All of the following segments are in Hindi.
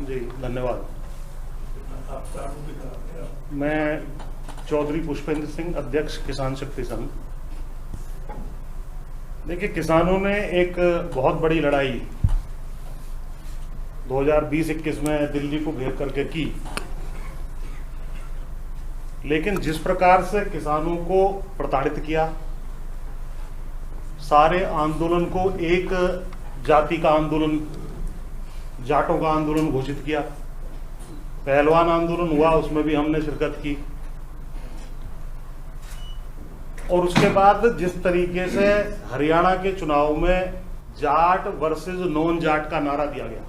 जी धन्यवाद। मैं चौधरी पुष्पेंद्र सिंह, अध्यक्ष किसान शक्ति संघ। देखिए, किसानों ने एक बहुत बड़ी लड़ाई 2020-21 में दिल्ली को घेर करके की, लेकिन जिस प्रकार से किसानों को प्रताड़ित किया, सारे आंदोलन को एक जाति का आंदोलन, जाटों का आंदोलन घोषित किया। पहलवान आंदोलन हुआ, उसमें भी हमने शिरकत की। और उसके बाद जिस तरीके से हरियाणा के चुनाव में जाट वर्सेस नॉन जाट का नारा दिया गया,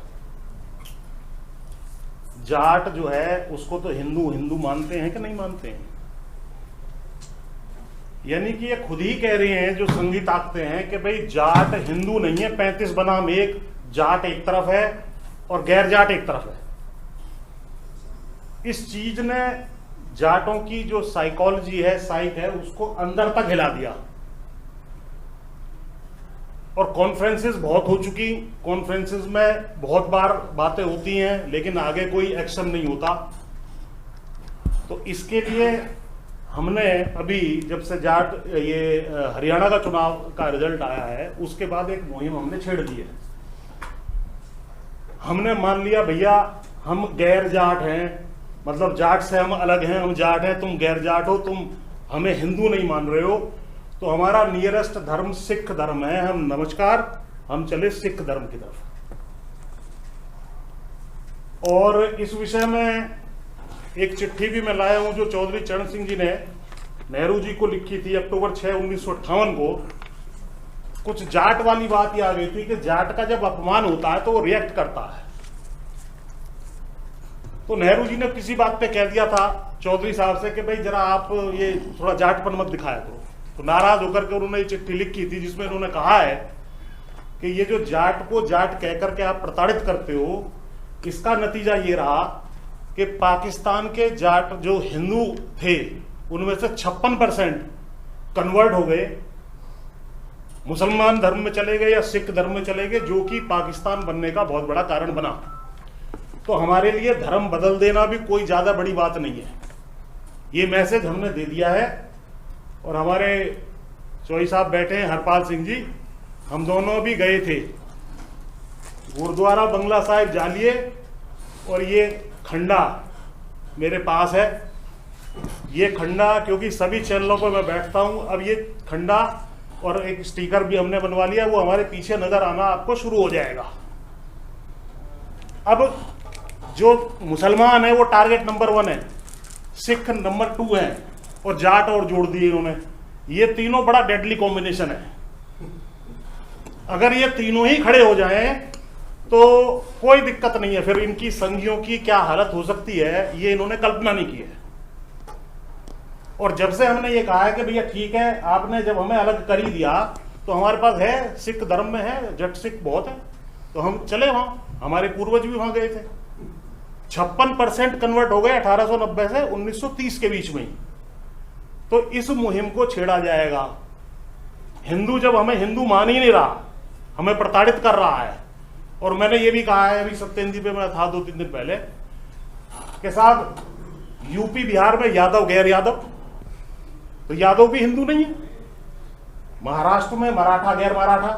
जाट जो है उसको तो हिंदू हिंदू मानते हैं कि नहीं मानते हैं? यानी कि ये खुद ही कह रहे हैं जो संघी ताकते हैं कि भाई जाट हिंदू नहीं है, 35 बनाम 1, जाट एक तरफ है और गैर जाट एक तरफ है। इस चीज ने जाटों की जो साइकोलॉजी है, साइक है, उसको अंदर तक हिला दिया। और कॉन्फ्रेंसेस बहुत हो चुकी, कॉन्फ्रेंसेस में बहुत बार बातें होती हैं, लेकिन आगे कोई एक्शन नहीं होता। तो इसके लिए हमने अभी जब से जाट ये हरियाणा का चुनाव का रिजल्ट आया है, उसके बाद एक मुहिम हमने छेड़ दी है। हमने मान लिया भैया हम गैर जाट हैं, मतलब जाट से हम अलग हैं, हम जाट हैं, तुम गैर जाट हो, तुम हमें हिंदू नहीं मान रहे हो, तो हमारा नियरेस्ट धर्म सिख धर्म है, हम नमस्कार, हम चले सिख धर्म की तरफ। और इस विषय में एक चिट्ठी भी मैं लाया हूं जो चौधरी चरण सिंह जी ने नेहरू जी को लिखी थी अक्टूबर 6, 1958 को। कुछ जाट वाली बात ही आ गई थी कि जाट का जब अपमान होता है तो वो रिएक्ट करता है। तो नेहरू जी ने किसी बात पे कह दिया था चौधरी साहब से कि भाई जरा आप ये थोड़ा जाटपन मत दिखाया करो। तो नाराज होकर के उन्होंने ये चिट्ठी लिखी थी जिसमें उन्होंने कहा है कि ये जो जाट को जाट कह करके आप प्रताड़ित करते हो, इसका नतीजा ये रहा कि पाकिस्तान के जाट जो हिंदू थे उनमें से 56% कन्वर्ट हो गए, मुसलमान धर्म में चले गए या सिख धर्म में चले गए, जो कि पाकिस्तान बनने का बहुत बड़ा कारण बना। तो हमारे लिए धर्म बदल देना भी कोई ज्यादा बड़ी बात नहीं है। ये मैसेज हमने दे दिया है। और हमारे चौधरी साहब बैठे हैं, हरपाल सिंह जी, हम दोनों भी गए थे गुरुद्वारा बंगला साहिब जालिए, और ये खंडा मेरे पास है। ये खंडा, क्योंकि सभी चैनलों पर मैं बैठता हूं, अब ये खंडा और एक स्टिकर भी हमने बनवा लिया, वो हमारे पीछे नजर आना आपको शुरू हो जाएगा। अब जो मुसलमान है वो टारगेट नंबर 1 है, सिख नंबर 2 है, और जाट और जोड़ दिए इन्होंने। ये तीनों बड़ा डेडली कॉम्बिनेशन है। अगर ये तीनों ही खड़े हो जाएं तो कोई दिक्कत नहीं है। फिर इनकी संघियों की क्या हालत हो सकती है, ये इन्होंने कल्पना नहीं की है। और जब से हमने ये कहा है कि भैया ठीक है, आपने जब हमें अलग कर ही दिया, तो हमारे पास है, सिख धर्म में है, जट सिख बहुत है, तो हम चले वहां। हमारे पूर्वज भी वहां गए थे। 56% कन्वर्ट हो गए 1890 से 1930 के बीच में ही। तो इस मुहिम को छेड़ा जाएगा। हिंदू जब हमें हिंदू मान ही नहीं रहा, हमें प्रताड़ित कर रहा है। और मैंने ये भी कहा है, अभी सत्येंद्र जी पे मैं था 2-3 दिन पहले, कि साहब यूपी बिहार में यादव गैर यादव, तो यादव भी हिंदू नहीं है। महाराष्ट्र में मराठा गैर मराठा,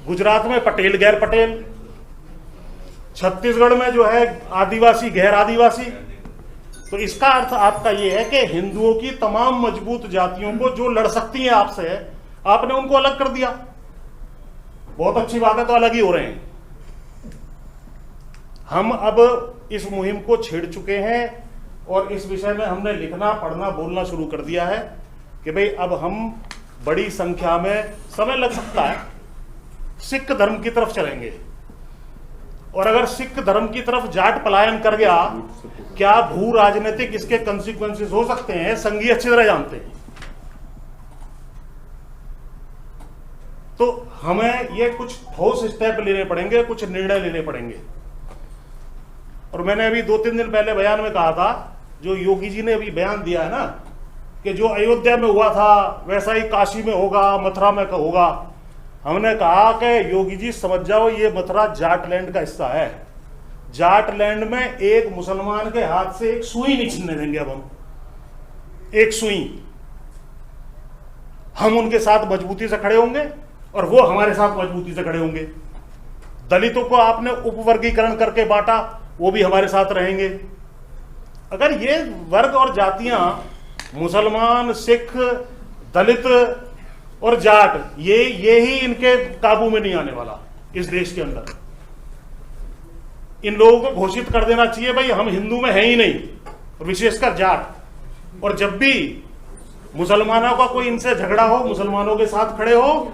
गुजरात में पटेल गैर पटेल, छत्तीसगढ़ में जो है आदिवासी गैर आदिवासी। तो इसका अर्थ आपका ये है कि हिंदुओं की तमाम मजबूत जातियों को जो लड़ सकती हैं आपसे, आपने उनको अलग कर दिया। बहुत अच्छी बात है, तो अलग ही हो रहे हैं। हम अब इस मुहिम को छेड़ चुके हैं और इस विषय में हमने लिखना, पढ़ना, बोलना शुरू कर दिया है कि भाई अब हम बड़ी संख्या में, समय लग सकता है, सिख धर्म की तरफ चलेंगे। और अगर सिख धर्म की तरफ जाट पलायन कर गया, क्या भू राजनीतिक इसके कंसिक्वेंसेस हो सकते हैं, संघी अच्छी तरह जानते हैं। तो हमें ये कुछ ठोस स्टेप लेने पड़ेंगे, कुछ निर्णय लेने पड़ेंगे। और मैंने अभी 2-3 दिन पहले बयान में कहा था, जो योगी जी ने अभी बयान दिया है ना, कि जो अयोध्या में हुआ था वैसा ही काशी में होगा, मथुरा में होगा। हमने कहा कि योगी जी समझ जाओ, ये मथुरा जाटलैंड का हिस्सा है, जाट लैंड में एक मुसलमान के हाथ से एक सुई नहीं छीनने देंगे। अब हम एक सुई, हम उनके साथ मजबूती से खड़े होंगे और वो हमारे साथ मजबूती से खड़े होंगे। दलितों को आपने उपवर्गीकरण करके बांटा, वो भी हमारे साथ रहेंगे। अगर ये वर्ग और जातियां, मुसलमान, सिख, दलित और जाट, ये ही इनके काबू में नहीं आने वाला इस देश के अंदर। इन लोगों को घोषित कर देना चाहिए भाई हम हिंदू में है ही नहीं, विशेषकर जाट। और जब भी मुसलमानों का कोई इनसे झगड़ा हो, मुसलमानों के साथ खड़े हो,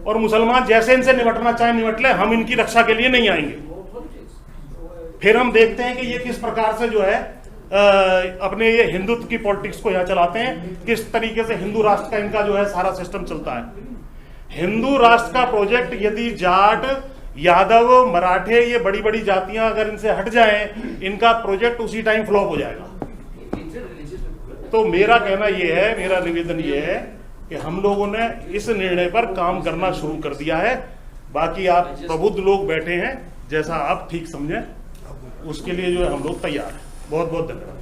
और मुसलमान जैसे इनसे निपटना चाहे निपट ले, हम इनकी रक्षा के लिए नहीं आएंगे। फिर हम देखते हैं कि ये किस प्रकार से जो है अपने ये हिंदुत्व की पॉलिटिक्स को यहाँ चलाते हैं, किस तरीके से हिंदू राष्ट्र का इनका जो है सारा सिस्टम चलता है। हिंदू राष्ट्र का प्रोजेक्ट यदि जाट, यादव, मराठे, ये बड़ी बड़ी जातियां अगर इनसे हट जाएं, इनका प्रोजेक्ट उसी टाइम फ्लॉप हो जाएगा। तो मेरा कहना ये है, मेरा निवेदन ये है कि हम लोगों ने इस निर्णय पर काम करना शुरू कर दिया है। बाकी आप प्रबुद्ध लोग बैठे हैं, जैसा आप ठीक समझें उसके लिए जो है हम लोग तैयार हैं। बहुत बहुत धन्यवाद।